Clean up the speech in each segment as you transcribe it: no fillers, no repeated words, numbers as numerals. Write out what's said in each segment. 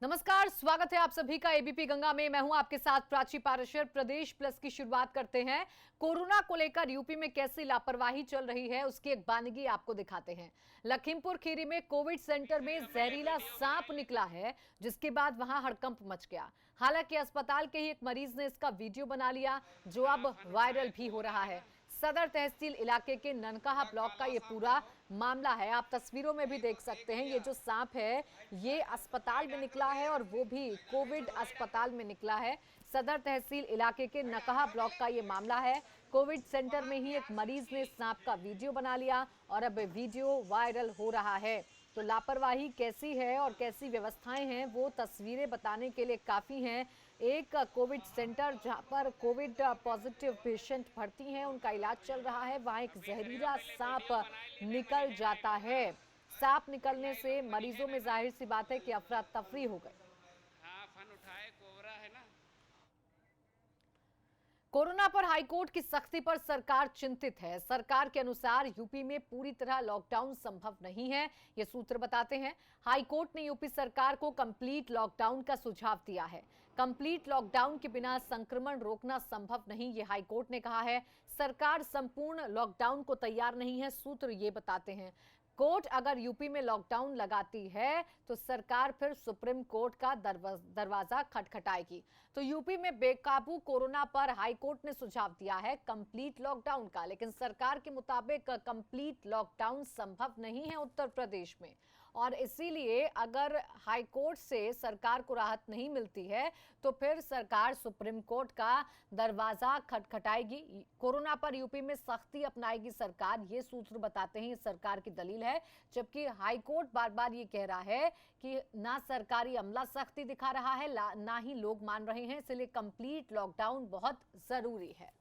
नमस्कार, स्वागत है आप सभी का एबीपी गंगा में। मैं हूं आपके साथ प्राची पाराशर। प्रदेश प्लस की शुरुआत करते हैं। कोरोना को लेकर यूपी में कैसी लापरवाही चल रही है उसकी एक बानगी आपको दिखाते हैं। लखीमपुर खीरी में कोविड सेंटर में जहरीला सांप निकला है, जिसके बाद वहां हड़कंप मच गया। हालांकि अस्पताल के ही एक मरीज ने इसका वीडियो बना लिया, जो अब वायरल भी हो रहा है। सदर तहसील इलाके के ननकाहा ब्लॉक का ये पूरा मामला है। आप तस्वीरों में भी देख सकते हैं, ये जो सांप है ये अस्पताल में निकला है और वो भी कोविड अस्पताल में निकला है। सदर तहसील इलाके के नकाहा ब्लॉक का ये मामला है। कोविड सेंटर में ही एक मरीज ने सांप का वीडियो बना लिया और अब वीडियो वायरल हो रहा है। तो लापरवाही कैसी है और कैसी व्यवस्थाएं हैं वो तस्वीरें बताने के लिए काफी हैं। एक कोविड सेंटर जहां पर कोविड पॉजिटिव पेशेंट भर्ती हैं, उनका इलाज चल रहा है, वहां एक जहरीला सांप निकल जाता है। सांप निकलने से मरीजों में जाहिर सी बात है कि अफरा तफरी हो गई। हाँ, फन उठाए कोबरा है ना। कोरोना पर हाईकोर्ट की सख्ती पर सरकार चिंतित है। सरकार के अनुसार यूपी में पूरी तरह लॉकडाउन संभव नहीं है, ये सूत्र बताते हैं। हाईकोर्ट ने यूपी सरकार को कंप्लीट लॉकडाउन का सुझाव दिया है। कंप्लीट लॉकडाउन के बिना संक्रमण रोकना संभव नहीं, ये हाईकोर्ट ने कहा है। सरकार संपूर्ण लॉकडाउन को तैयार नहीं है, सूत्र ये बताते हैं। कोर्ट अगर यूपी में लॉकडाउन लगाती है तो सरकार फिर सुप्रीम कोर्ट का दरवाजा खटखटाएगी। तो यूपी में बेकाबू कोरोना पर हाईकोर्ट ने सुझाव दिया है कंप्लीट लॉकडाउन का, लेकिन सरकार के मुताबिक कंप्लीट लॉकडाउन संभव नहीं है उत्तर प्रदेश में। और इसीलिए अगर हाईकोर्ट से सरकार को राहत नहीं मिलती है तो फिर सरकार सुप्रीम कोर्ट का दरवाजा खटखटाएगी। कोरोना पर यूपी में सख्ती अपनाएगी सरकार, ये सूत्र बताते हैं, ये सरकार की दलील है। जबकि हाईकोर्ट बार बार ये कह रहा है कि ना सरकारी अमला सख्ती दिखा रहा है, ना ही लोग मान रहे हैं, इसलिए कंप्लीट लॉकडाउन बहुत जरूरी है।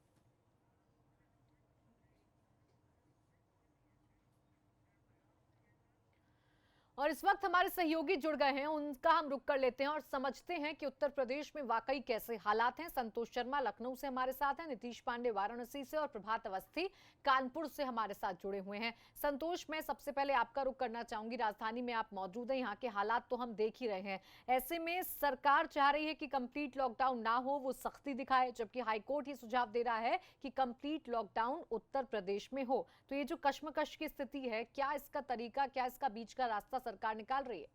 और इस वक्त हमारे सहयोगी जुड़ गए हैं, उनका हम रुक कर लेते हैं और समझते हैं कि उत्तर प्रदेश में वाकई कैसे हालात हैं। संतोष शर्मा लखनऊ से हमारे साथ हैं, नीतीश पांडे वाराणसी से और प्रभात अवस्थी कानपुर से हमारे साथ जुड़े हुए हैं। संतोष, मैं सबसे पहले आपका रुक करना चाहूंगी। राजधानी में आप मौजूद हैं, यहाँ के हालात तो हम देख ही रहे हैं। ऐसे में सरकार चाह रही है कि कंप्लीट लॉकडाउन ना हो, वो सख्ती दिखाए, जबकि हाईकोर्ट ये सुझाव दे रहा है कि कंप्लीट लॉकडाउन उत्तर प्रदेश में हो। तो ये जो कश्मकश की स्थिति है, क्या इसका तरीका, क्या इसका बीच का रास्ता सरकार निकाल रही है?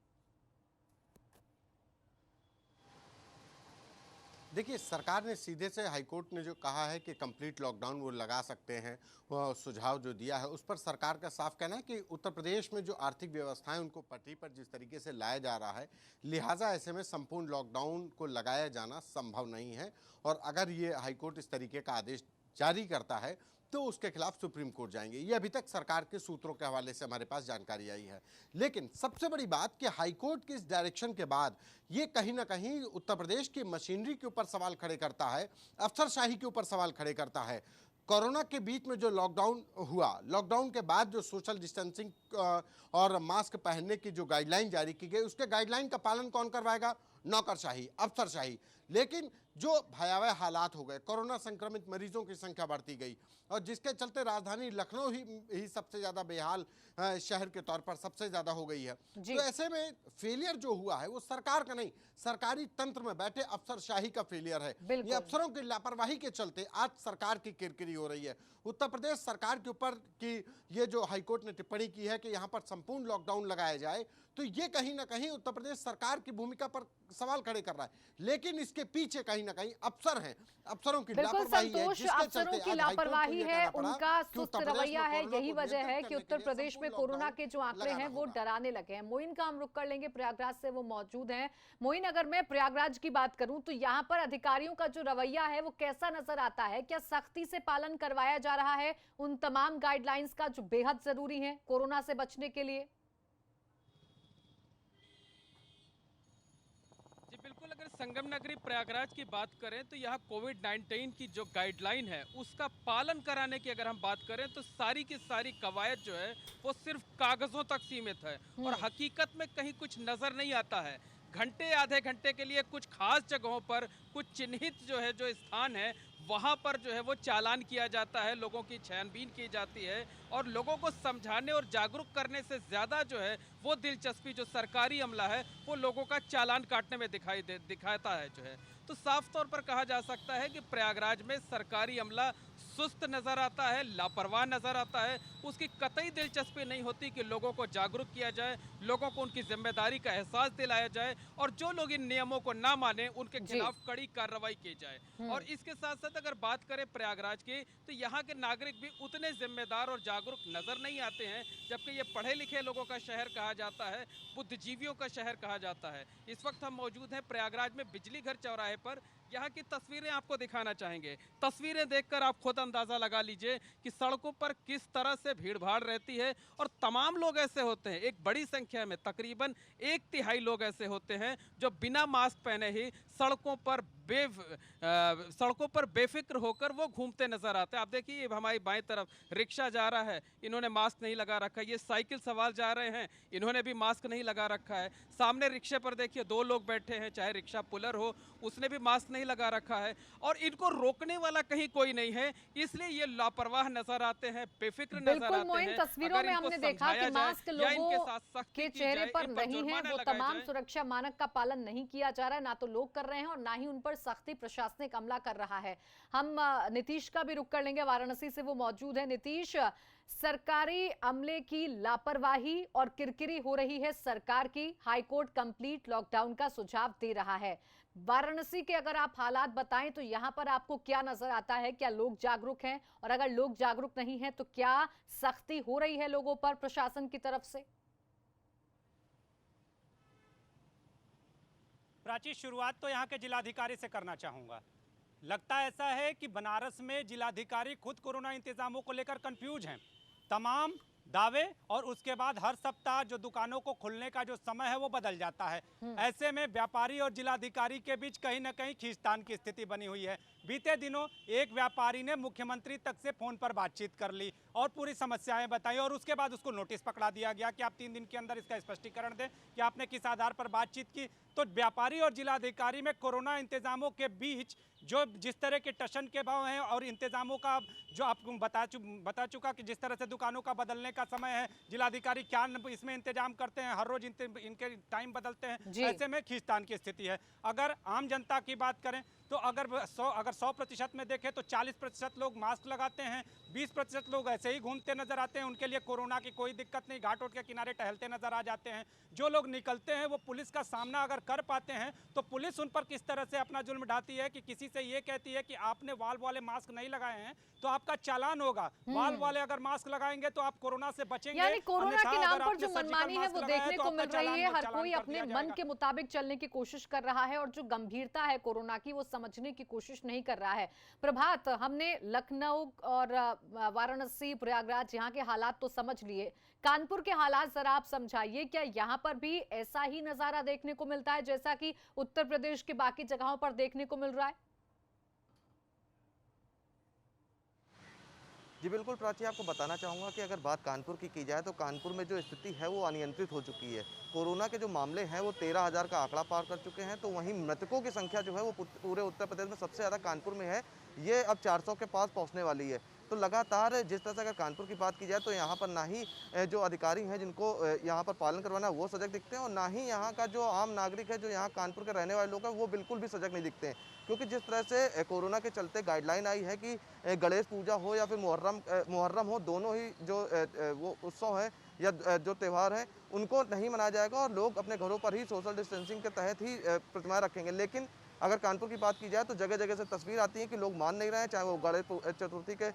देखिए, सरकार ने सीधे से हाईकोर्ट ने जो कहा है कि कंप्लीट लॉकडाउन वो लगा सकते हैं, वो सुझाव जो दिया है उस पर सरकार का साफ कहना है कि उत्तर प्रदेश में जो आर्थिक व्यवस्थाएं उनको पटरी पर जिस तरीके से लाया जा रहा है, लिहाजा ऐसे में संपूर्ण लॉकडाउन को लगाया जाना संभव नहीं है। और अगर ये हाईकोर्ट इस तरीके का आदेश जारी करता है तो उसके खिलाफ सुप्रीम कोर्ट जाएंगे। ये अभी तक सरकार के सूत्रों के हवाले से हमारे पास जानकारी आई है। लेकिन सबसे बड़ी बात कि हाईकोर्ट के इस डायरेक्शन के बाद ये कहीं ना कहीं उत्तर प्रदेश की मशीनरी के ऊपर सवाल खड़े करता है, अफसरशाही के ऊपर सवाल खड़े करता है। कोरोना के बीच में जो लॉकडाउन हुआ, लॉकडाउन के बाद जो सोशल डिस्टेंसिंग और मास्क पहनने की जो गाइडलाइन जारी की गई, उसके गाइडलाइन का पालन कौन करवाएगा? नौकरशाही, अफसरशाही। लेकिन जो भयावह हालात हो गए, कोरोना संक्रमित मरीजों की संख्या बढ़ती गई और जिसके चलते राजधानी लखनऊ ही सबसे ज़्यादा बेहाल शहर के तौर पर सबसे ज़्यादा हो गई है। तो ऐसे में फेलियर जो हुआ है वो सरकार का नहीं, सरकारी तंत्र में बैठे अफसरशाही का फेलियर है। ये अफसरों की लापरवाही के चलते आज सरकार की किरकिरी हो रही है। उत्तर प्रदेश सरकार के ऊपर की ये जो हाईकोर्ट ने टिप्पणी की है कि यहाँ पर संपूर्ण लॉकडाउन लगाया जाए, तो ये कहीं ना कहीं उत्तर प्रदेश सरकार की भूमिका पर सवाल खड़े कर रहा है। लेकिन इसके पीछे कहीं ना कहीं अफसर हैं, अफसरों की लापरवाही है, जिसके चलते की लापरवाही है, उनका सुस्त रवैया है। यही वजह है कि उत्तर प्रदेश में कोरोना के जो आंकड़े हैं वो डराने लगे हैं। मोइन का हम रुक कर लेंगे, प्रयागराज से वो मौजूद हैं। मोइन, अगर मैं प्रयागराज की बात करूं तो यहाँ पर अधिकारियों का जो रवैया है वो कैसा नजर आता है? क्या सख्ती से पालन करवाया जा रहा है उन तमाम गाइडलाइंस का जो बेहद जरूरी है कोरोना से बचने के लिए? जी बिल्कुल, अगर संगम नगरी प्रयागराज की बात करें तो यहाँ कोविड-19 की जो गाइडलाइन है उसका पालन कराने की अगर हम बात करें तो सारी की सारी कवायद जो है वो सिर्फ कागजों तक सीमित है और हकीकत में कहीं कुछ नजर नहीं आता है। घंटे आधे घंटे के लिए कुछ खास जगहों पर, कुछ चिन्हित जो स्थान है, वहाँ पर जो है वो चालान किया जाता है, लोगों की छानबीन की जाती है और लोगों को समझाने और जागरूक करने से ज़्यादा जो है वो दिलचस्पी जो सरकारी अमला है वो लोगों का चालान काटने में दिखाता है जो है। तो साफ तौर पर कहा जा सकता है कि प्रयागराज में सरकारी अमला सुस्त नज़र आता है, लापरवाह नज़र आता है, उसकी कतई दिलचस्पी नहीं होती कि लोगों को जागरूक किया जाए, लोगों को उनकी जिम्मेदारी का एहसास दिलाया जाए और जो लोग इन नियमों को ना माने उनके खिलाफ कड़ी कार्रवाई की जाए। और इसके साथ साथ अगर बात करें प्रयागराज की, तो यहाँ के नागरिक भी उतने जिम्मेदार और जागरूक नजर नहीं आते हैं, जबकि ये पढ़े लिखे लोगों का शहर कहा जाता है, बुद्धिजीवियों का शहर कहा जाता है। इस वक्त हम मौजूद हैं प्रयागराज में बिजली घर चौराहे पर। यहाँ की तस्वीरें आपको दिखाना चाहेंगे। तस्वीरें देखकर आप खुद अंदाजा लगा लीजिए कि सड़कों पर किस तरह से भीड़-भाड़ रहती है और तमाम लोग ऐसे होते हैं, एक बड़ी संख्या में तकरीबन 1/3 लोग ऐसे होते हैं जो बिना मास्क पहने ही सड़कों पर बेफिक्र होकर वो घूमते नजर आते हैं। आप देखिए हमारी बाएं तरफ रिक्शा जा रहा है, इन्होंने मास्क नहीं लगा रखा है। ये साइकिल सवार जा रहे हैं, इन्होंने भी मास्क नहीं लगा रखा है। सामने रिक्शे पर देखिए 2 लोग बैठे हैं, चाहे रिक्शा पुलर हो, उसने भी मास्क नहीं लगा रखा है और इनको रोकने वाला कहीं कोई नहीं है, इसलिए ये लापरवाह नजर आते हैं, बेफिक्र नजर आते हैं। मोइन, तस्वीरों में हमने देखा कि मास्क लोगों के चेहरे पर नहीं है, वो तमाम सुरक्षा मानक का पालन नहीं किया जा रहा है, ना तो लोग कर रहे हैं और ना ही उन पर सख्ती प्रशासनिक अमला कर रहा है। हम नीतीश का भी रुख कर लेंगे, वाराणसी से वो मौजूद है। नीतीश, सरकारी अमले की लापरवाही और किरकिरी हो रही है सरकार की, हाईकोर्ट कंप्लीट लॉकडाउन का सुझाव दे रहा है। वाराणसी के अगर आप हालात बताएं तो यहां पर आपको क्या नजर आता है? क्या लोग जागरूक हैं? और अगर लोग जागरूक नहीं हैं तो क्या सख्ती हो रही है लोगों पर प्रशासन की तरफ से? प्राची, शुरुआत तो यहाँ के जिलाधिकारी से करना चाहूँगा। लगता ऐसा है कि बनारस में जिलाधिकारी खुद कोरोना इंतजामों को लेकर कंफ्यूज हैं। तमाम दावे और उसके बाद हर सप्ताह जो दुकानों को खुलने का जो समय है वो बदल जाता है। ऐसे में व्यापारी और जिलाधिकारी के बीच कहीं ना कहीं खींचतान की स्थिति बनी हुई है। बीते दिनों एक व्यापारी ने मुख्यमंत्री तक से फोन पर बातचीत कर ली और पूरी समस्याएं बताई और उसके बाद उसको नोटिस पकड़ा दिया गया कि आप 3 दिन के अंदर इसका स्पष्टीकरण दें कि आपने किस आधार पर बातचीत की। तो व्यापारी और जिलाधिकारी में कोरोना इंतजामों के बीच जो जिस तरह के टशन के भाव हैं और इंतजामों का जो आपको बता चुका कि जिस तरह से दुकानों का बदलने का समय है, जिलाधिकारी क्या इसमें इंतजाम करते हैं, हर रोज इनके टाइम बदलते हैं। ऐसे में खींचतान की स्थिति है। अगर आम जनता की बात करें तो अगर 100% में देखें तो 40% लोग मास्क लगाते हैं, 20% लोग ऐसे ही घूमते नजर आते हैं, उनके लिए कोरोना की कोई दिक्कत नहीं, घाट रोड के किनारे टहलते नजर आ जाते हैं। जो लोग निकलते हैं वो पुलिस का सामना अगर कर पाते हैं तो पुलिस उन पर किस तरह से अपना जुल्म ढाती है कि किसी से ये कहती है कि आपने वाल वाले मास्क नहीं लगाए हैं तो आपका चालान होगा, वाल वाले अगर मास्क लगाएंगे तो आप कोरोना से बचेंगे। यानी कोरोना के नाम पर जो मनमानी है वो देखने को मिल रही है। हर कोई अपने मन के मुताबिक चलने की कोशिश कर रहा है और जो गंभीरता है कोरोना की वो समझने की कोशिश नहीं कर रहा है। प्रभात, हमने लखनऊ और वाराणसी, प्रयागराज यहाँ के हालात तो समझ लिए, कानपुर के हालात जरा आप समझाइए। क्या यहाँ पर भी ऐसा ही नजारा देखने को मिलता है जैसा कि उत्तर प्रदेश के बाकी जगहों पर देखने को मिल रहा है? जी बिल्कुल प्राची, आपको बताना चाहूँगा कि अगर बात कानपुर की जाए तो कानपुर में जो स्थिति है वो अनियंत्रित हो चुकी है। कोरोना के जो मामले हैं वो 13,000 का आंकड़ा पार कर चुके हैं, तो वहीं मृतकों की संख्या जो है वो पूरे उत्तर प्रदेश में सबसे ज़्यादा कानपुर में है, ये अब 400 के पास पहुँचने वाली है। तो लगातार जिस तरह से अगर कानपुर की बात की जाए तो यहाँ पर ना ही जो अधिकारी हैं जिनको यहाँ पर पालन करवाना वो सजग दिखते हैं और ना ही यहाँ का जो आम नागरिक है, जो यहाँ कानपुर के रहने वाले लोग हैं, वो बिल्कुल भी सजग नहीं दिखते हैं। क्योंकि जिस तरह से कोरोना के चलते गाइडलाइन आई है कि गणेश पूजा हो या फिर मुहर्रम हो, दोनों ही जो वो उत्सव है या जो त्यौहार है उनको नहीं मनाया जाएगा और लोग अपने घरों पर ही सोशल डिस्टेंसिंग के तहत ही प्रतिमाएं रखेंगे। लेकिन अगर कानपुर की बात की जाए तो जगह जगह से तस्वीर आती है कि लोग मान नहीं रहे हैं, चाहे वो गणेश चतुर्थी के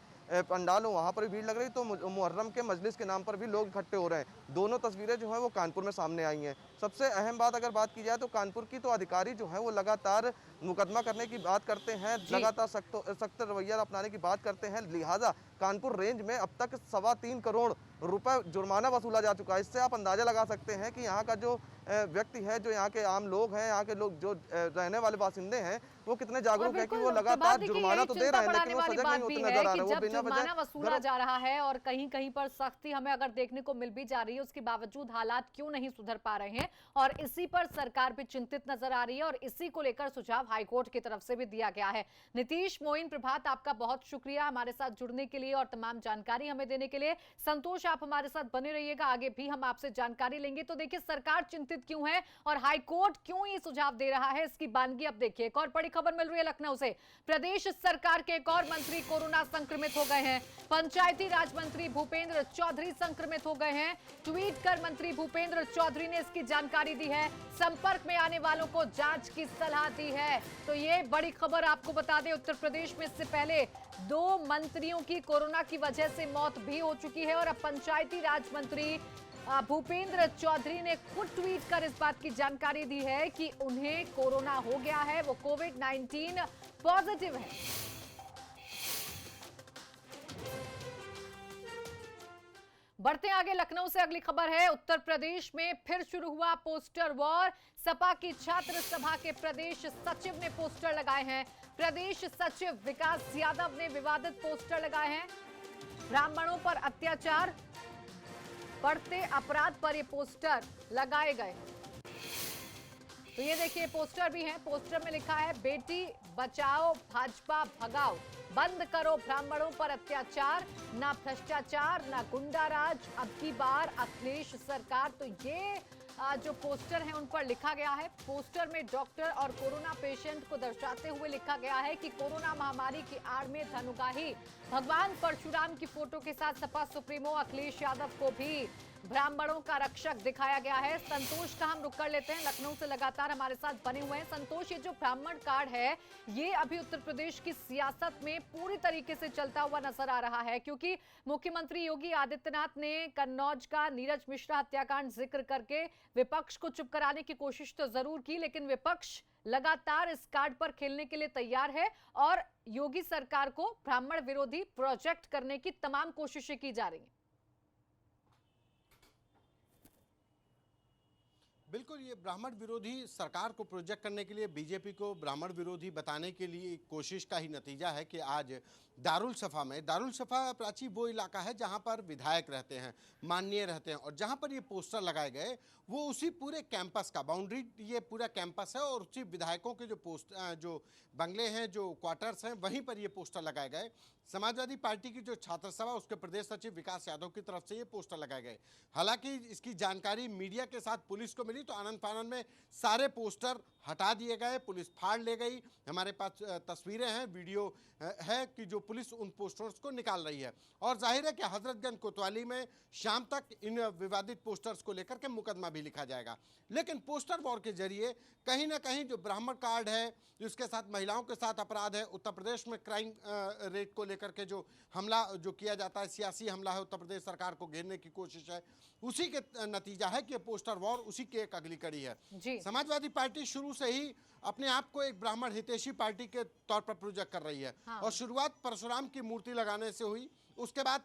पंडाल हो वहाँ पर भी भीड़ लग रही, तो मुहर्रम के मजलिस के नाम पर भी लोग इकट्ठे हो रहे हैं। दोनों तस्वीरें जो हैं वो कानपुर में सामने आई हैं। सबसे अहम बात अगर बात की जाए तो कानपुर की, तो अधिकारी जो है वो लगातार मुकदमा करने की बात करते हैं, लगातार सख्त रवैया अपनाने की बात करते हैं। लिहाजा कानपुर रेंज में अब तक 3.25 करोड़ रुपए जुर्माना वसूला जा चुका है। इससे आप अंदाजा लगा सकते हैं कि यहाँ का जो व्यक्ति है, जो यहाँ के आम लोग हैं, यहाँ के लोग जो रहने वाले बासिंदे हैं, वो कितने जागरूक हैं कि वो लगातार जुर्माना तो दे रहे हैं, लेकिन वो सजग नहीं होते नजर आ रहे हैं। वो बिना जुर्माना वसूला जा रहा है और कहीं कहीं पर सख्ती हमें अगर देखने को मिल भी जा रही है, उसके बावजूद हालात क्यों नहीं सुधर पा रहे हैं, और इसी पर सरकार भी चिंतित नजर आ रही है, और इसी को लेकर सुझाव हाईकोर्ट की तरफ से भी दिया गया है। नीतीश, मोइन, प्रभात, आपका बहुत शुक्रिया हमारे साथ जुड़ने के लिए और तमाम जानकारी हमें देने के लिए। संतोष, आप हमारे साथ बने रहिएगा, आगे भी हम आपसे जानकारी लेंगे। तो देखिए सरकार चिंतित क्यों है और हाईकोर्ट क्यों ये सुझाव दे रहा है, इसकी बानगी अब देखिए। एक और बड़ी खबर मिल रही है लखनऊ से, प्रदेश सरकार के एक और मंत्री कोरोना संक्रमित हो गए हैं। पंचायती राज मंत्री भूपेंद्र चौधरी संक्रमित हो गए हैं। ट्वीट कर मंत्री भूपेंद्र चौधरी ने इसकी जानकारी दी है। संपर्क में आने वालों को जांच की सलाह दी है। तो ये बड़ी खबर आपको बता दें, उत्तर प्रदेश में इससे पहले 2 मंत्रियों की कोरोना की वजह से मौत भी हो चुकी है, और अब पंचायती राज मंत्री भूपेंद्र चौधरी ने खुद ट्वीट कर इस बात की जानकारी दी है कि उन्हें कोरोना हो गया है, वो कोविड-19 पॉजिटिव है। बढ़ते आगे, लखनऊ से अगली खबर है। उत्तर प्रदेश में फिर शुरू हुआ पोस्टर वॉर। सपा की छात्र सभा के प्रदेश सचिव ने पोस्टर लगाए हैं। प्रदेश सचिव विकास यादव ने विवादित पोस्टर लगाए हैं। ब्राह्मणों पर अत्याचार, बढ़ते अपराध पर ये पोस्टर लगाए गए। तो ये देखिए पोस्टर भी हैं। पोस्टर में लिखा है, बेटी बचाओ भाजपा भगाओ, बंद करो ब्राह्मणों पर अत्याचार, ना भ्रष्टाचार ना गुंडाराज, अब की बार अखिलेश सरकार। तो ये जो पोस्टर है उन पर लिखा गया है। पोस्टर में डॉक्टर और कोरोना पेशेंट को दर्शाते हुए लिखा गया है कि कोरोना महामारी की आड़ में धनुकाही भगवान परशुराम की फोटो के साथ सपा सुप्रीमो अखिलेश यादव को भी ब्राह्मणों का रक्षक दिखाया गया है। संतोष का हम रुक कर लेते हैं, लखनऊ से लगातार हमारे साथ बने हुए हैं। संतोष, ये जो ब्राह्मण कार्ड है ये अभी उत्तर प्रदेश की सियासत में पूरी तरीके से चलता हुआ नजर आ रहा है, क्योंकि मुख्यमंत्री योगी आदित्यनाथ ने कन्नौज का नीरज मिश्रा हत्याकांड जिक्र करके विपक्ष को चुप कराने की कोशिश तो जरूर की, लेकिन विपक्ष लगातार इस कार्ड पर खेलने के लिए तैयार है और योगी सरकार को ब्राह्मण विरोधी प्रोजेक्ट करने की तमाम कोशिशें की जा रही हैं। बिल्कुल, ये ब्राह्मण विरोधी सरकार को प्रोजेक्ट करने के लिए बीजेपी को ब्राह्मण विरोधी बताने के लिए कोशिश का ही नतीजा है कि आज दारुल सफा प्राची वो इलाका है जहां पर विधायक रहते हैं, माननीय रहते हैं, और जहां पर ये पोस्टर लगाए गए वो उसी पूरे कैंपस का बाउंड्री, ये पूरा कैंपस है और उसी विधायकों के जो बंगले हैं, जो क्वार्टर्स हैं, वहीं पर ये पोस्टर लगाए गए। समाजवादी पार्टी की जो छात्र सभा उसके प्रदेश सचिव विकास यादव की तरफ से ये पोस्टर लगाए गए। हालांकि इसकी जानकारी मीडिया के साथ पुलिस को मिली तो आनंद फानन में सारे पोस्टर हटा दिए गए, पुलिस फाड़ ले गई। हमारे पास तस्वीरें हैं, वीडियो है कि जो पुलिस उन पोस्टर्स को निकाल रही है, और जाहिर है कि हजरतगंज कोतवाली में शाम तक इन विवादित पोस्टर्स को लेकर के मुकदमा भी लिखा जाएगा। लेकिन पोस्टर वॉर के जरिए कहीं ना कहीं जो ब्राह्मण कार्ड है, जिसके साथ महिलाओं के साथ अपराध है, उत्तर प्रदेश में क्राइम रेट को लेकर के जो हमला जो किया जाता है, सियासी हमला है, उत्तर प्रदेश सरकार को घेरने की कोशिश है, उसी के नतीजा है कि पोस्टर वॉर उसी की एक अगली कड़ी है। समाजवादी पार्टी शुरू से ही अपने आप को एक ब्राह्मण हितैषी पार्टी के तौर पर प्रोजेक्ट कर रही है। हाँ। और शुरुआत परशुराम की मूर्ति लगाने से हुई, उसके बाद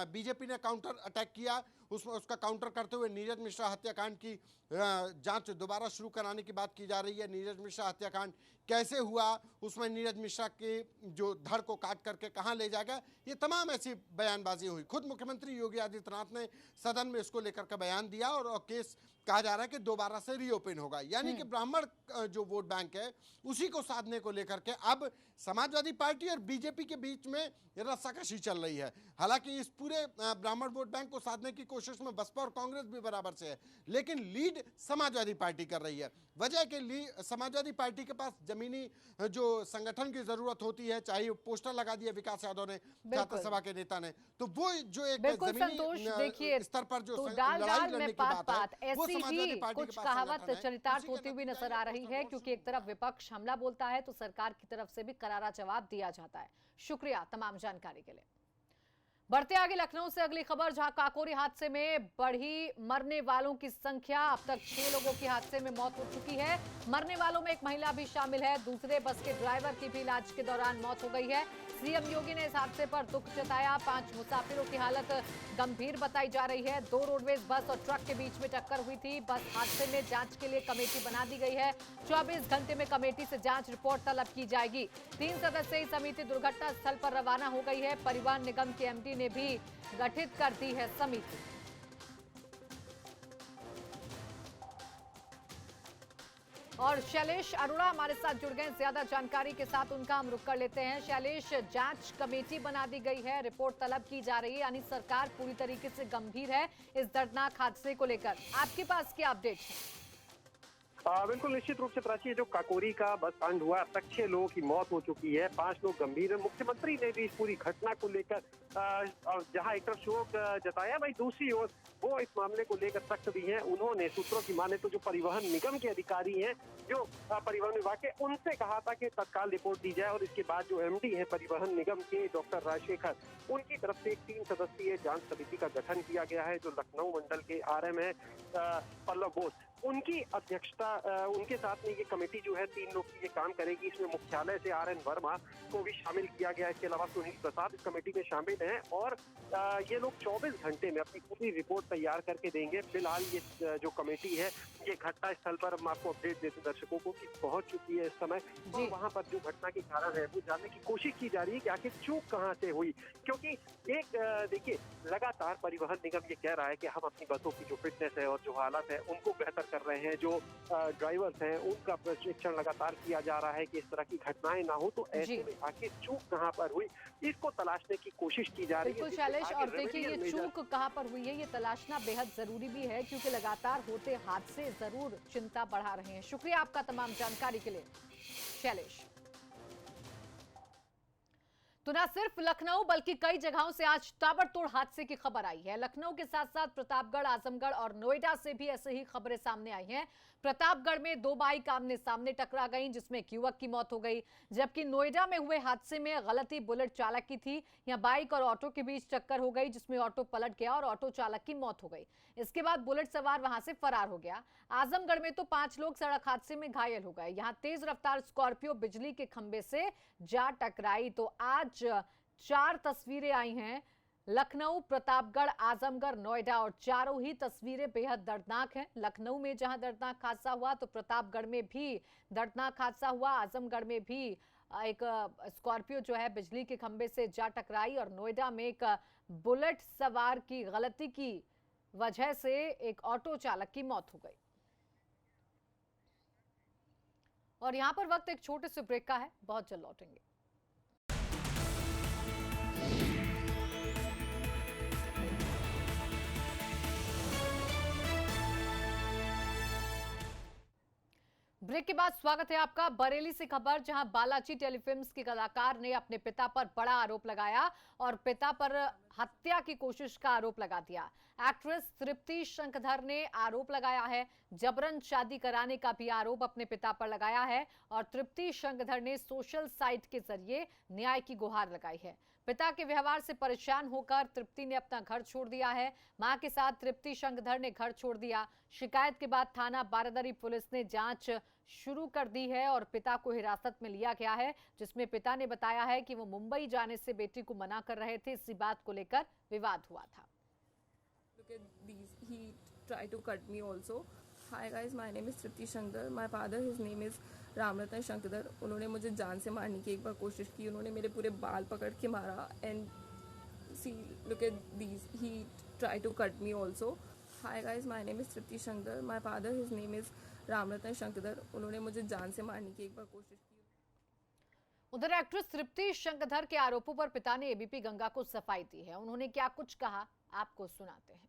बीजेपी ने काउंटर अटैक किया, उसका काउंटर करते हुए नीरज मिश्रा हत्याकांड की जांच दोबारा शुरू कराने की बात की जा रही है। नीरज मिश्रा हत्याकांड कैसे हुआ, उसमें नीरज मिश्रा के जो धड़ को काट करके कहां ले जाएगा, ये तमाम ऐसी बयानबाजी हुई। खुद मुख्यमंत्री योगी आदित्यनाथ ने सदन में इसको लेकर के बयान दिया और केस कहा जा रहा है कि दोबारा से रीओपन होगा, यानी कि ब्राह्मण जो वोट बैंक है उसी को साधने को लेकर के अब समाजवादी पार्टी और बीजेपी के बीच में रस्साकशी चल रही है। हालांकि इस पूरे ब्राह्मण वोट बैंक को साधने की कोशिश में बसपा और कांग्रेस भी बराबर से है, लेकिन लीड समाजवादी पार्टी कर रही है। वजह के समाजवादी पार्टी के पास जमीनी जो संगठन की जरूरत होती है, चाहे पोस्टर लगा दिए विकास यादव ने, छात्र सभा के नेता ने, तो वो जो एक जमीनी स्तर पर जो लड़ाई लड़ने की बात है, वो समाजवादी पार्टी कुछ कहावत चरितार्थ होती हुई नजर आ रही है, क्योंकि एक तरफ विपक्ष हमला बोलता है तो सरकार की तरफ से भी करारा जवाब दिया जाता है। शुक्रिया तमाम जानकारी के लिए। बढ़ते आगे लखनऊ से अगली खबर, जहां काकोरी हादसे में बढ़ी मरने वालों की संख्या। अब तक 6 लोगों की हादसे में मौत हो चुकी है। मरने वालों में एक महिला भी शामिल है। दूसरे बस के ड्राइवर की भी इलाज के दौरान मौत हो गई है। सीएम योगी ने इस हादसे पर दुख जताया। 5 मुसाफिरों की हालत गंभीर बताई जा रही है। 2 रोडवेज बस और ट्रक के बीच में टक्कर हुई थी। बस हादसे में जांच के लिए कमेटी बना दी गई है। 24 घंटे में कमेटी से जांच रिपोर्ट तलब की जाएगी। 3 सदस्यीय समिति दुर्घटना स्थल पर रवाना हो गई है। परिवहन निगम के एमडी ने भी गठित कर दी है समिति। और शैलेश अरोड़ा हमारे साथ जुड़ गए ज्यादा जानकारी के साथ, उनका हम रुख कर लेते हैं। शैलेश, जांच कमेटी बना दी गई है, रिपोर्ट तलब की जा रही है, यानी सरकार पूरी तरीके से गंभीर है इस दर्दनाक हादसे को लेकर। आपके पास क्या अपडेट है? बिल्कुल निश्चित रूप से प्राची, जो काकोरी का बस कांड हुआ, अब तक 6 लोगों की मौत हो चुकी है, 5 लोग गंभीर है। मुख्यमंत्री ने भी इस पूरी घटना को लेकर जहां एक तरफ शोक जताया, वहीं दूसरी ओर वो इस मामले को लेकर सख्त भी हैं। उन्होंने सूत्रों की माने तो जो परिवहन निगम के अधिकारी हैं, जो परिवहन विभाग के, उनसे कहा था कि तत्काल रिपोर्ट दी जाए और इसके बाद जो एमडी है परिवहन निगम के डॉक्टर राजशेखर, उनकी तरफ से एक 3 सदस्यीय जांच समिति का गठन किया गया है। जो लखनऊ मंडल के आरएम है पल्लव बोस, उनकी अध्यक्षता, उनके साथ में ये कमेटी जो है 3 लोग की ये काम करेगी। इसमें मुख्यालय से आरएन वर्मा को भी शामिल किया गया है। इसके अलावा सुनील प्रसाद इस कमेटी में शामिल हैं और ये लोग 24 घंटे में अपनी पूरी रिपोर्ट तैयार करके देंगे। फिलहाल ये जो कमेटी है ये घटना स्थल पर, हम आपको अपडेट देते दर्शकों को, कि पहुंच चुकी है इस समय और वहां पर जो घटना के कारण है वो जानने की कोशिश की जा रही है कि आखिर चूक कहां से हुई। क्योंकि एक देखिए, लगातार परिवहन निगम ये कह रहा है कि हम अपनी बसों की जो फिटनेस है और जो हालत है उनको बेहतर कर रहे हैं। जो ड्राइवर्स हैं उनका प्रशिक्षण लगातार किया जा रहा है कि इस तरह की घटनाएं ना हो। तो ऐसे में आखिर चूक कहां पर हुई, इसको तलाशने की कोशिश की जा रही है। बिल्कुल शैलेश, और देखिए ये चूक कहां पर हुई है ये तलाशना बेहद जरूरी भी है, क्योंकि लगातार होते हादसे जरूर चिंता बढ़ा रहे हैं। शुक्रिया आपका तमाम जानकारी के लिए शैलेश। तो न सिर्फ लखनऊ बल्कि कई जगहों से आज ताबड़तोड़ हादसे की खबर आई है। लखनऊ के साथ साथ प्रतापगढ़, आजमगढ़ और नोएडा से भी ऐसे ही खबरें सामने आई हैं। प्रतापगढ़ में 2 बाइक आमने सामने टकरा गईं, जिसमें एक युवक की मौत हो गई, जबकि नोएडा में हुए हादसे में गलती बुलेट चालक की थी। यहां बाइक और ऑटो के बीच टक्कर हो गई, जिसमें ऑटो पलट गया और ऑटो चालक की मौत हो गई। इसके बाद बुलेट सवार वहां से फरार हो गया। आजमगढ़ में तो 5 लोग सड़क हादसे में घायल हो गए। यहां तेज रफ्तार स्कॉर्पियो बिजली के खंभे से जा टकराई। तो आज 4 तस्वीरें आई हैं, लखनऊ, प्रतापगढ़, आजमगढ़, नोएडा, और चारों ही तस्वीरें बेहद दर्दनाक हैं। लखनऊ में जहां दर्दनाक हादसा हुआ तो प्रतापगढ़ में भी दर्दनाक हादसा हुआ। आजमगढ़ में भी एक स्कॉर्पियो जो है बिजली के खंभे से जा टकराई और नोएडा में एक बुलेट सवार की गलती की वजह से एक ऑटो चालक की मौत हो गई। और यहां पर वक्त एक छोटे से ब्रेक का है, बहुत जल्द लौटेंगे। ब्रेक के बाद स्वागत है आपका। बरेली से खबर, जहां बालाजी टेलीफिल्म्स के कलाकार ने अपने पिता पर बड़ा आरोप लगाया और पिता पर हत्या की कोशिश का आरोप लगा दिया। एक्ट्रेस तृप्ति शंखधर ने आरोप लगाया है, जबरन शादी कराने का भी आरोप अपने पिता पर लगाया है और तृप्ति शंखधर ने सोशल साइट के जरिए न्याय की गुहार लगाई है। पिता के व्यवहार से परेशान होकर तृप्ति ने अपना घर छोड़ दिया है। मां के साथ तृप्ति शंखधर ने घर छोड़ दिया। शिकायत के बाद थाना बारादरी पुलिस ने जांच शुरू कर दी है और पिता को हिरासत में लिया गया है, जिसमें पिता ने बताया है कि वो मुंबई जाने से बेटी को मना कर रहे थे। इसी बात को लेकर विवाद हुआ था। Look at these. He tried to cut me also. Hi guys, my name is Tripti Shankar. My father, his name is Ramratan Shankardhar. उन्होंने मुझे जान से मारने की एक बार कोशिश की। उन्होंने मेरे पूरे बाल पकड़ के मारा and see look at these, he try to cut me also. Hi guys, my name is Tripti Shankar. My father, his name is Ramratan Shankardhar. उन्होंने मुझे जान से मारने की एक बार कोशिश की। उधर एक्ट्रेस तृप्ति शंखधर के आरोपों पर पिता ने एबीपी गंगा को सफाई दी है। उन्होंने क्या कुछ कहा, आपको सुनाते हैं।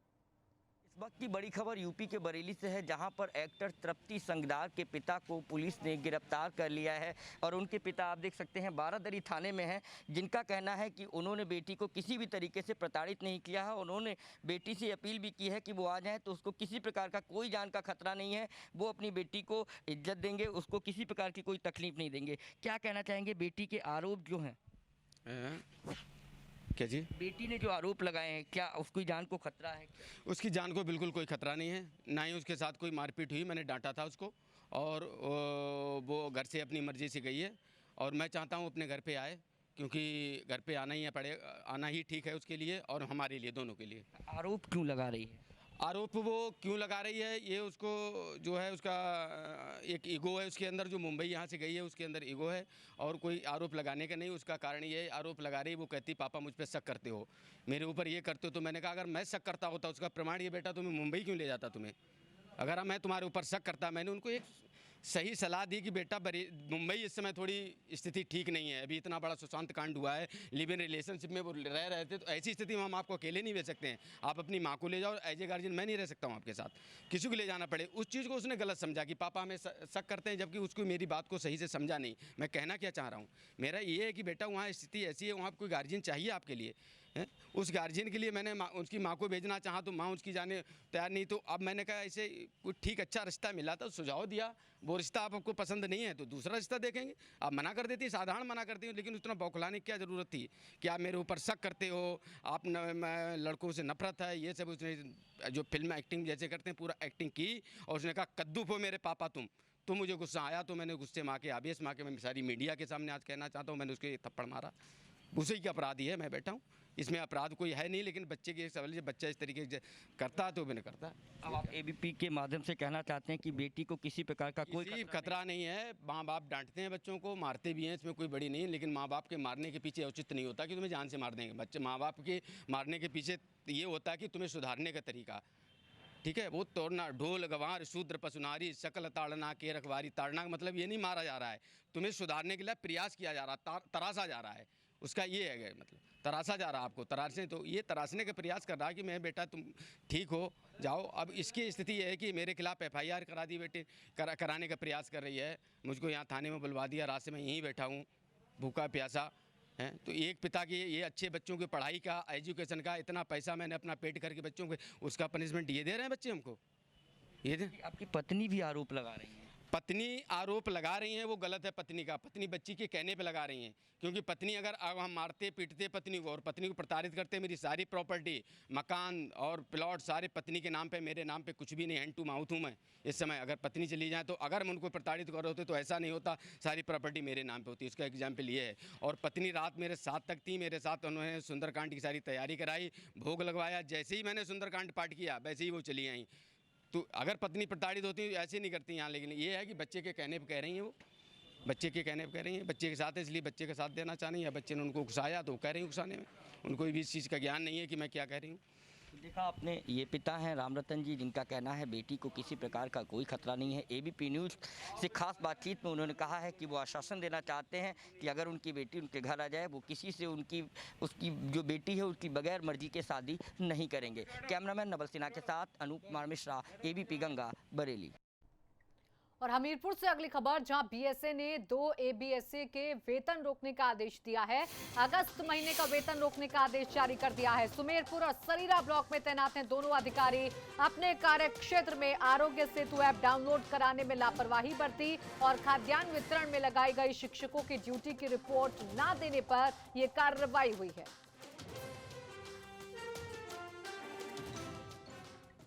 इस वक्त की बड़ी खबर यूपी के बरेली से है, जहां पर एक्टर तृप्ति शंखधर के पिता को पुलिस ने गिरफ्तार कर लिया है और उनके पिता आप देख सकते हैं बारादरी थाने में हैं, जिनका कहना है कि उन्होंने बेटी को किसी भी तरीके से प्रताड़ित नहीं किया है। उन्होंने बेटी से अपील भी की है कि वो आ जाएं तो उसको किसी प्रकार का कोई जान का खतरा नहीं है, वो अपनी बेटी को इज्जत देंगे, उसको किसी प्रकार की कोई तकलीफ नहीं देंगे। क्या कहना चाहेंगे बेटी के आरोप जो हैं? क्या जी? बेटी ने जो आरोप लगाए हैं, क्या उसकी जान को खतरा है? उसकी जान को बिल्कुल कोई खतरा नहीं है, ना ही उसके साथ कोई मारपीट हुई। मैंने डांटा था उसको और वो घर से अपनी मर्जी से गई है और मैं चाहता हूँ अपने घर पे आए, क्योंकि घर पे आना ही आना ही ठीक है उसके लिए और हमारे लिए, दोनों के लिए। आरोप क्यों लगा रही है? आरोप वो क्यों लगा रही है, ये उसको जो है उसका एक ईगो है उसके अंदर, जो मुंबई यहाँ से गई है उसके अंदर ईगो है और कोई आरोप लगाने का नहीं। उसका कारण ये आरोप लगा रही है, वो कहती पापा मुझ पे शक करते हो, मेरे ऊपर ये करते हो। तो मैंने कहा अगर मैं शक करता होता उसका प्रमाण ये बेटा तुम्हें मुंबई क्यों ले जाता तुम्हें? अगर मैं तुम्हारे ऊपर शक करता, मैंने उनको एक सही सलाह दी कि बेटा मुंबई इस समय थोड़ी स्थिति ठीक नहीं है, अभी इतना बड़ा सुशांत कांड हुआ है, लिव इन रिलेशनशिप में वो रह रहे थे, तो ऐसी स्थिति में हम आपको अकेले नहीं भेज सकते हैं, आप अपनी माँ को ले जाओ। एज ए गार्जियन मैं नहीं रह सकता हूँ आपके साथ, किसी को ले जाना पड़े। उस चीज़ को उसने गलत समझा कि पापा हमें शक करते हैं, जबकि उसको मेरी बात को सही से समझा नहीं। मैं कहना क्या चाह रहा हूँ, मेरा ये है कि बेटा वहाँ स्थिति ऐसी है, वहाँ कोई गार्जियन चाहिए आपके लिए है? उस गार्जियन के लिए मैंने उसकी माँ को भेजना चाहा तो माँ उसकी जाने तैयार नहीं। तो अब मैंने कहा ऐसे कुछ ठीक अच्छा रिश्ता मिला था, सुझाव दिया, वो रिश्ता आपको पसंद नहीं है तो दूसरा रिश्ता देखेंगे। आप मना कर देती, साधारण मना करती हूँ, लेकिन उतना बौखलाने की क्या ज़रूरत थी कि आप मेरे ऊपर शक करते हो, आप लड़कों से नफरत है, ये सब। उसने जो फिल्म एक्टिंग जैसे करते हैं पूरा एक्टिंग की और उसने कहा कद्दू फो मेरे पापा तुम। तो मुझे गुस्सा आया, तो मैंने गुस्से में आके आवेश में आके मैं सारी मीडिया के सामने आज कहना चाहता हूँ, मैंने उसके थप्पड़ मारा। उसी की अपराधी है, मैं बैठा हूँ, इसमें अपराध कोई है नहीं, लेकिन बच्चे के सवाल से बच्चा इस तरीके से करता है तो मैंने करता। अब आप एबीपी के माध्यम से कहना चाहते हैं कि बेटी को किसी प्रकार का कोई खतरा नहीं है। माँ बाप डांटते हैं बच्चों को, मारते भी हैं, इसमें कोई बड़ी नहीं है, लेकिन माँ बाप के मारने के पीछे औचित्य नहीं होता कि तुम्हें जान से मार देंगे बच्चे। माँ बाप के मारने के पीछे ये होता है कि तुम्हें सुधारने का तरीका, ठीक है, वो तोड़ना। ढोल गंवार शूद्र पशुनारी सकल ताड़ना के रखवारी। ताड़ना का मतलब ये नहीं मारा जा रहा है, तुम्हें सुधारने के लिए प्रयास किया जा रहा है, तराशा जा रहा है, उसका ये है मतलब तराशा जा रहा है आपको, तराशने। तो ये तराशने का प्रयास कर रहा है कि मैं बेटा तुम ठीक हो जाओ। अब इसकी स्थिति ये है कि मेरे खिलाफ FIR करा दी, बेटे कराने का प्रयास कर रही है, मुझको यहाँ थाने में बुलवा दिया, रात से मैं यहीं बैठा हूँ भूखा प्यासा है। तो एक पिता की ये अच्छे बच्चों की पढ़ाई का, एजुकेशन का इतना पैसा मैंने अपना पेट करके बच्चों को, उसका पनिशमेंट ये दे रहे हैं बच्चे हमको, ये दे। आपकी पत्नी भी आरोप लगा रही है। पत्नी आरोप लगा रही हैं, वो गलत है पत्नी का। पत्नी बच्ची के कहने पे लगा रही हैं, क्योंकि पत्नी अगर हम मारते पीटते पत्नी को और पत्नी को प्रताड़ित करते, मेरी सारी प्रॉपर्टी, मकान और प्लॉट सारे पत्नी के नाम पे, मेरे नाम पे कुछ भी नहीं, हैंड टू माउथ हूँ मैं इस समय। अगर पत्नी चली जाए तो, अगर मैं उनको प्रताड़ित कर रहे होते तो ऐसा नहीं होता, सारी प्रॉपर्टी मेरे नाम पे होती। इसका एग्जाम्पल ये है। और पत्नी रात मेरे साथ तक थी, मेरे साथ उन्होंने सुंदरकांड की सारी तैयारी कराई, भोग लगवाया। जैसे ही मैंने सुंदरकांड पाठ किया वैसे ही वो चली आई। तो अगर पत्नी प्रताड़ित होती है ऐसे नहीं करती यहाँ, लेकिन ये है कि बच्चे के कहने पे कह रही हैं, वो बच्चे के कहने पे कह रही हैं, बच्चे के साथ है इसलिए बच्चे का साथ देना चाह रही है। बच्चे ने उनको उकसाया तो वो कह रही हैं उकसाने में, उनको भी इस चीज़ का ज्ञान नहीं है कि मैं क्या कह रही हूँ। देखा आपने, ये पिता हैं रामरतन जी, जिनका कहना है बेटी को किसी प्रकार का कोई खतरा नहीं है। एबीपी न्यूज़ से खास बातचीत में उन्होंने कहा है कि वो आश्वासन देना चाहते हैं कि अगर उनकी बेटी उनके घर आ जाए, वो किसी से उसकी जो बेटी है उसकी बगैर मर्जी के शादी नहीं करेंगे। कैमरामैन नवल सिन्हा के साथ अनूप कुमार मिश्रा, एबीपी गंगा, बरेली। और हमीरपुर से अगली खबर, जहां बीएसए ने 2 एबीएसए के वेतन रोकने का आदेश दिया है। अगस्त महीने का वेतन रोकने का आदेश जारी कर दिया है। सुमेरपुर और सरीरा ब्लॉक में तैनात हैं दोनों अधिकारी। अपने कार्य क्षेत्र में आरोग्य सेतु ऐप डाउनलोड कराने में लापरवाही बरती और खाद्यान्न वितरण में लगाई गई शिक्षकों की ड्यूटी की रिपोर्ट न देने पर यह कार्रवाई हुई है।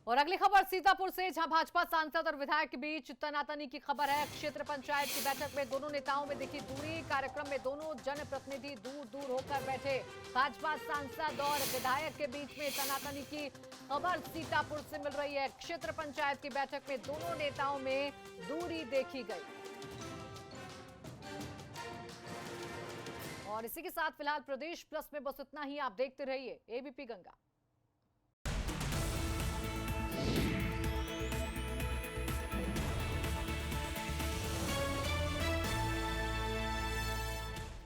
और अगली खबर सीतापुर से, जहां भाजपा सांसद और विधायक के बीच तनातनी की खबर है। क्षेत्र पंचायत की बैठक में दोनों नेताओं में दिखी दूरी। कार्यक्रम में दोनों जनप्रतिनिधि दूर दूर होकर बैठे। भाजपा सांसद और विधायक के बीच में तनातनी की खबर सीतापुर से मिल रही है। क्षेत्र पंचायत की बैठक में दोनों नेताओं में दूरी देखी गई। और इसी के साथ फिलहाल प्रदेश प्लस में बस इतना ही। आप देखते रहिए एबीपी गंगा।